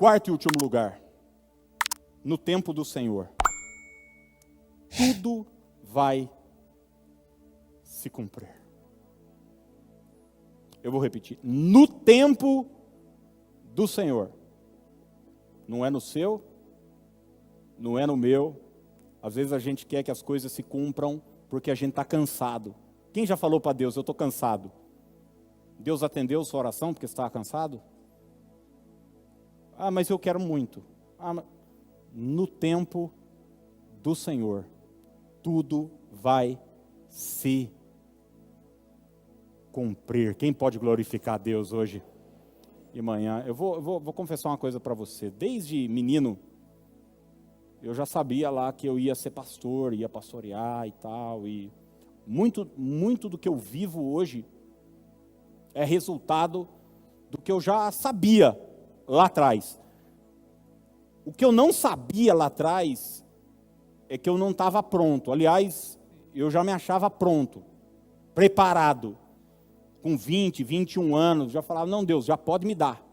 Quarto e último lugar, no tempo do Senhor, tudo vai se cumprir. Eu vou repetir, no tempo do Senhor, não é no seu, não é no meu. Às vezes a gente quer que as coisas se cumpram porque a gente está cansado. Quem já falou para Deus, eu estou cansado? Deus atendeu sua oração porque você estava cansado? Ah, mas eu quero muito. No tempo do Senhor, tudo vai se cumprir. Quem pode glorificar a Deus hoje e manhã? Eu vou confessar uma coisa para você. Desde menino, eu já sabia lá que eu ia ser pastor, ia pastorear e tal. E muito do que eu vivo hoje é resultado do que eu já sabia lá atrás. O que eu não sabia lá atrás é que eu não estava pronto. Aliás, eu já me achava pronto, preparado. Com 20, 21 anos, já falava, não, Deus, já pode me dar.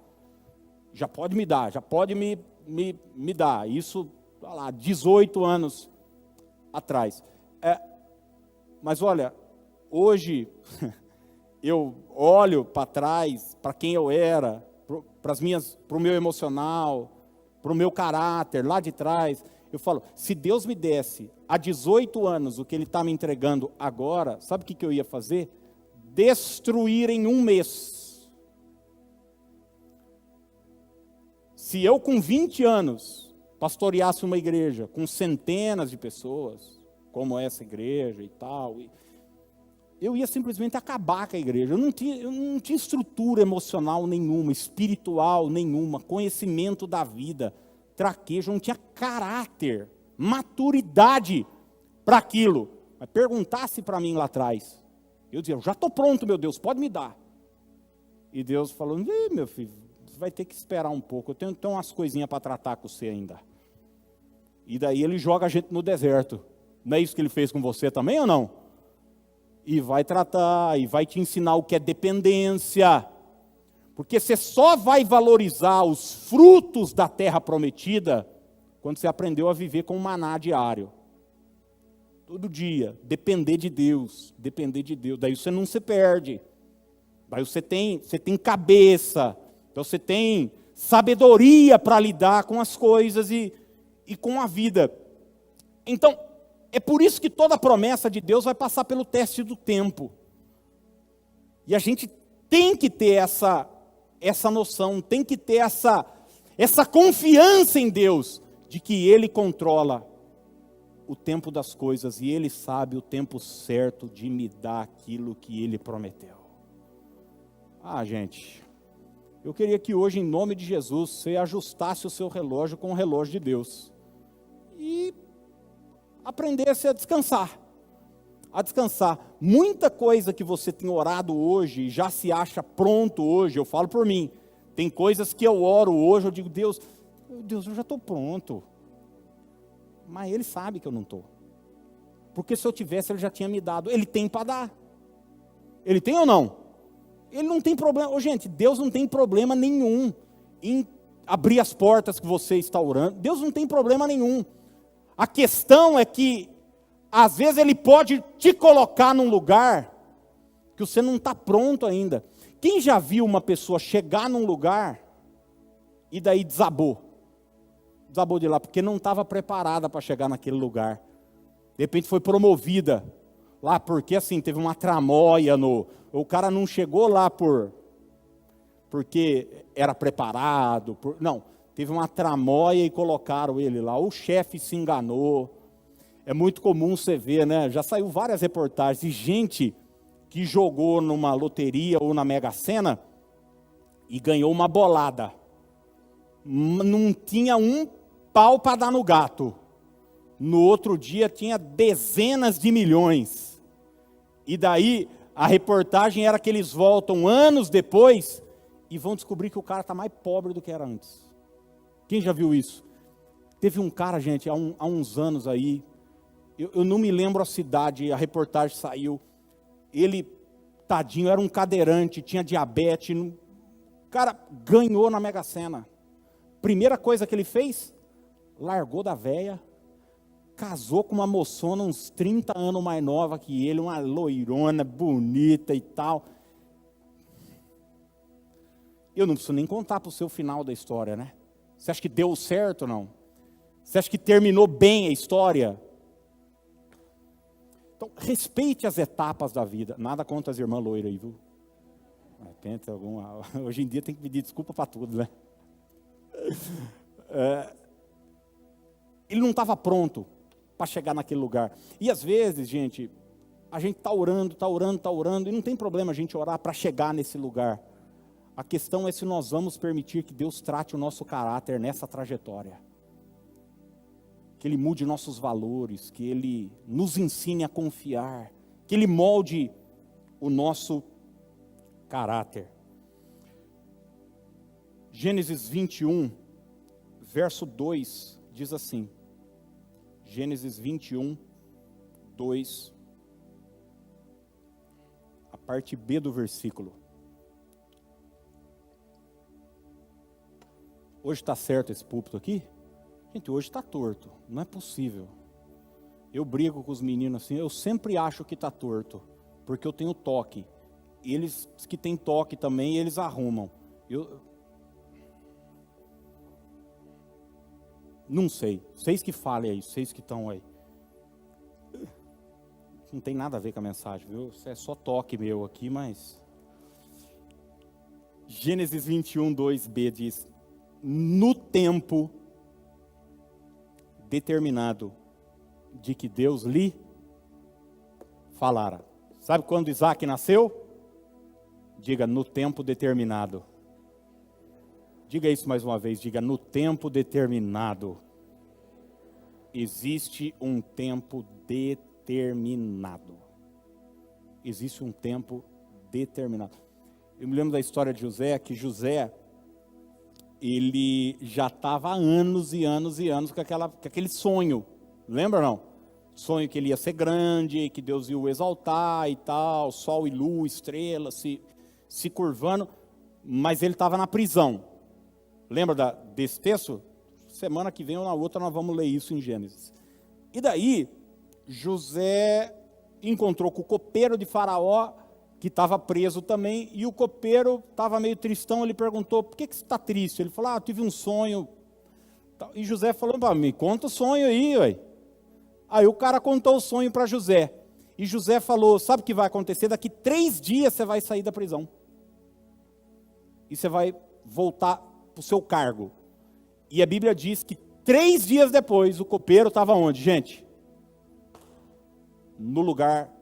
Já pode me dar, já pode me dar. Isso, olha lá, 18 anos atrás. Mas olha, hoje eu olho para trás, para quem eu era, para o meu emocional, para o meu caráter, lá de trás, eu falo, se Deus me desse há 18 anos o que Ele está me entregando agora, sabe o que eu ia fazer? Destruir em um mês. Se eu com 20 anos pastoreasse uma igreja com centenas de pessoas, como essa igreja e tal, eu ia simplesmente acabar com a igreja. Eu não tinha estrutura emocional nenhuma, espiritual nenhuma, conhecimento da vida, traquejo, eu não tinha caráter, maturidade para aquilo. Mas perguntasse para mim lá atrás, eu dizia, eu já estou pronto, meu Deus, pode me dar. E Deus falou, meu filho, você vai ter que esperar um pouco, eu tenho umas coisinhas para tratar com você ainda. E daí Ele joga a gente no deserto. Não é isso que Ele fez com você também ou não? E vai tratar, e vai te ensinar o que é dependência. Porque você só vai valorizar os frutos da terra prometida quando você aprendeu a viver com um maná diário. Todo dia, depender de Deus, daí você não se perde, daí você tem cabeça, então você tem sabedoria para lidar com as coisas e com a vida. Então, é por isso que toda promessa de Deus vai passar pelo teste do tempo, e a gente tem que ter essa noção, tem que ter essa confiança em Deus, de que Ele controla o tempo das coisas, e Ele sabe o tempo certo de me dar aquilo que Ele prometeu. Gente, eu queria que hoje, em nome de Jesus, você ajustasse o seu relógio com o relógio de Deus, e aprendesse a descansar. Muita coisa que você tem orado hoje, e já se acha pronto hoje, eu falo por mim, tem coisas que eu oro hoje, eu digo, Deus, eu já estou pronto. Mas Ele sabe que eu não estou. Porque se eu tivesse, Ele já tinha me dado. Ele tem para dar. Ele tem ou não? Ele não tem problema. Gente, Deus não tem problema nenhum em abrir as portas que você está orando. Deus não tem problema nenhum. A questão é que, às vezes, Ele pode te colocar num lugar que você não está pronto ainda. Quem já viu uma pessoa chegar num lugar e daí desabou de lá, porque não estava preparada para chegar naquele lugar. De repente foi promovida lá, porque assim, teve uma tramóia o cara não chegou lá porque era preparado, não, teve uma tramóia e colocaram ele lá, o chefe se enganou. É muito comum você ver, né? Já saiu várias reportagens de gente que jogou numa loteria ou na Mega Sena e ganhou uma bolada. Não tinha um pau para dar no gato. No outro dia tinha dezenas de milhões. E daí a reportagem era que eles voltam anos depois e vão descobrir que o cara está mais pobre do que era antes. Quem já viu isso? Teve um cara, gente, há uns anos aí, eu não me lembro a cidade, a reportagem saiu, ele, tadinho, era um cadeirante, tinha diabetes, o cara ganhou na Mega Sena. Primeira coisa que ele fez, largou da véia, casou com uma moçona uns 30 anos mais nova que ele, uma loirona bonita e tal. Eu não preciso nem contar para o seu final da história, né? Você acha que deu certo ou não? Você acha que terminou bem a história? Então, respeite as etapas da vida. Nada contra as irmãs loiras aí, viu? Tenta alguma... Hoje em dia tem que pedir desculpa para tudo, né? Ele não estava pronto para chegar naquele lugar. E às vezes, gente, a gente está orando, e não tem problema a gente orar para chegar nesse lugar. A questão é se nós vamos permitir que Deus trate o nosso caráter nessa trajetória. Que Ele mude nossos valores, que Ele nos ensine a confiar, que Ele molde o nosso caráter. Gênesis 21, verso 2, diz assim. Gênesis 21, 2. A parte B do versículo. Hoje está certo esse púlpito aqui? Gente, hoje está torto, não é possível. Eu brigo com os meninos assim, eu sempre acho que está torto, porque eu tenho toque. Eles que têm toque também, eles arrumam. Eu não sei, vocês que falem aí, vocês que estão aí. Não tem nada a ver com a mensagem, viu? Isso é só toque meu aqui, mas... Gênesis 21, 2b diz... No tempo determinado de que Deus lhe falara. Sabe quando Isaac nasceu? Diga, no tempo determinado. Diga isso mais uma vez, diga, no tempo determinado. Existe um tempo determinado. Existe um tempo determinado. Eu me lembro da história de José, que José... ele já estava há anos e anos e anos com aquele sonho, lembra ou não? Sonho que ele ia ser grande, que Deus ia o exaltar e tal, sol e lua, estrelas se curvando, mas ele estava na prisão. Lembra desse texto? Semana que vem ou na outra nós vamos ler isso em Gênesis. E daí, José encontrou com o copeiro de Faraó, que estava preso também, e o copeiro estava meio tristão, ele perguntou, por que você está triste? Ele falou, eu tive um sonho, e José falou, me conta o sonho aí, ué. Aí o cara contou o sonho para José, e José falou, sabe o que vai acontecer? Daqui 3 dias você vai sair da prisão, e você vai voltar para o seu cargo. E a Bíblia diz que 3 dias depois, o copeiro estava onde, gente? No lugar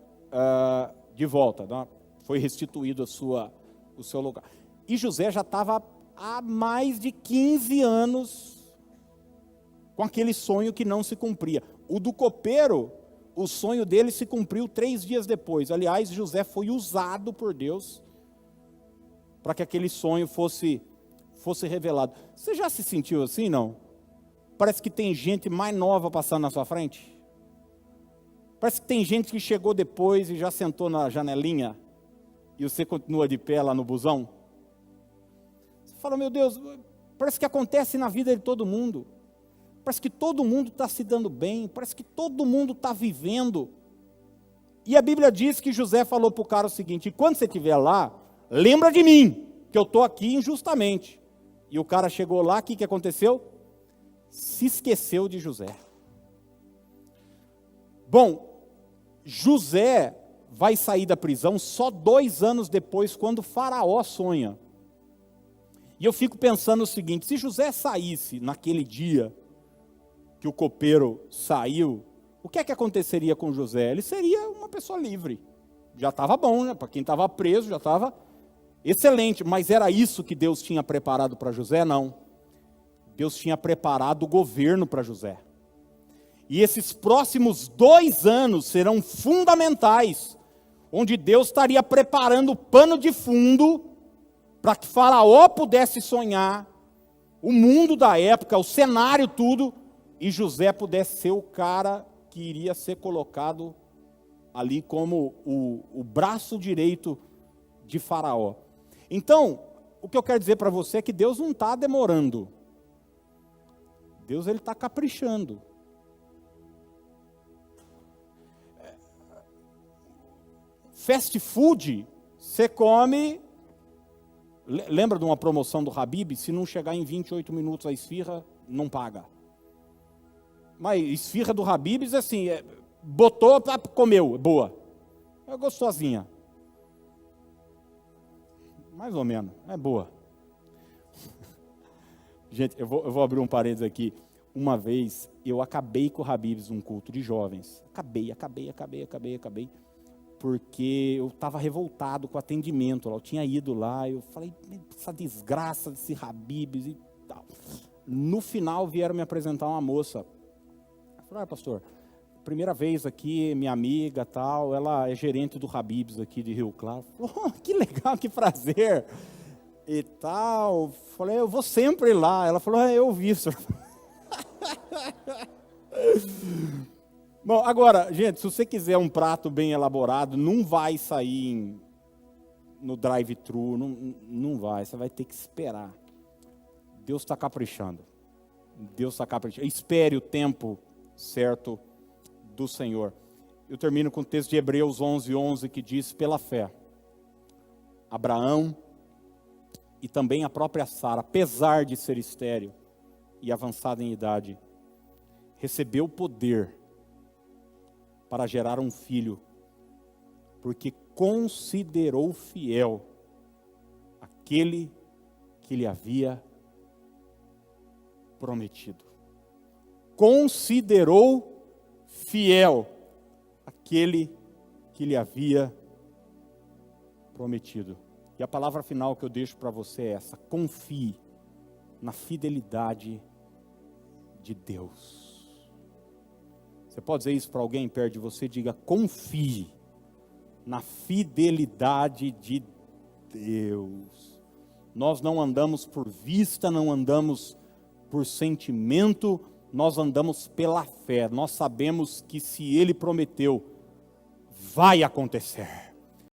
de volta, não? Foi restituído o seu lugar. E José já estava há mais de 15 anos com aquele sonho que não se cumpria. O do copeiro, o sonho dele se cumpriu 3 dias depois. Aliás, José foi usado por Deus para que aquele sonho fosse revelado. Você já se sentiu assim, não? Parece que tem gente mais nova passando na sua frente. Parece que tem gente que chegou depois e já sentou na janelinha e você continua de pé lá no busão. Você fala, meu Deus, parece que acontece na vida de todo mundo. Parece que todo mundo está se dando bem, parece que todo mundo está vivendo. E a Bíblia diz que José falou para o cara o seguinte, quando você estiver lá, lembra de mim, que eu estou aqui injustamente. E o cara chegou lá, o que aconteceu? Se esqueceu de José. Bom, José vai sair da prisão só 2 anos depois, quando Faraó sonha. E eu fico pensando o seguinte, se José saísse naquele dia que o copeiro saiu, o que é que aconteceria com José? Ele seria uma pessoa livre. Já estava bom, né? Para quem estava preso, já estava excelente. Mas era isso que Deus tinha preparado para José? Não. Deus tinha preparado o governo para José. E esses próximos 2 anos serão fundamentais, onde Deus estaria preparando o pano de fundo para que Faraó pudesse sonhar, o mundo da época, o cenário tudo, e José pudesse ser o cara que iria ser colocado ali como o braço direito de Faraó. Então, o que eu quero dizer para você é que Deus não está demorando. Deus, ele está caprichando. Fast food, você come... Lembra de uma promoção do Habib? Se não chegar em 28 minutos a esfirra, não paga. Mas esfirra do Habib's, assim, botou, comeu, boa. É gostosinha. Mais ou menos, é boa. Gente, eu vou abrir um parênteses aqui. Uma vez, eu acabei com o Habib's num culto de jovens. Acabei. Porque eu estava revoltado com o atendimento. Eu tinha ido lá, eu falei, essa desgraça desse Habib's e tal. No final, vieram me apresentar uma moça. Eu falei, pastor, primeira vez aqui, minha amiga, tal, ela é gerente do Habib's aqui de Rio Claro. Oh, que legal, que prazer. E tal. Falei, eu vou sempre lá. Ela falou, eu vi, senhor. Bom, agora, gente, se você quiser um prato bem elaborado, não vai sair no drive-thru, não vai, você vai ter que esperar. Deus está caprichando. Espere o tempo certo do Senhor. Eu termino com o texto de Hebreus 11:11, que diz, pela fé, Abraão e também a própria Sara, apesar de ser estéril e avançada em idade, recebeu poder para gerar um filho, porque considerou fiel aquele que lhe havia prometido. Considerou fiel aquele que lhe havia prometido. E a palavra final que eu deixo para você é essa: confie na fidelidade de Deus. Você pode dizer isso para alguém perto de você? Diga, confie na fidelidade de Deus. Nós não andamos por vista, não andamos por sentimento, nós andamos pela fé. Nós sabemos que se Ele prometeu, vai acontecer.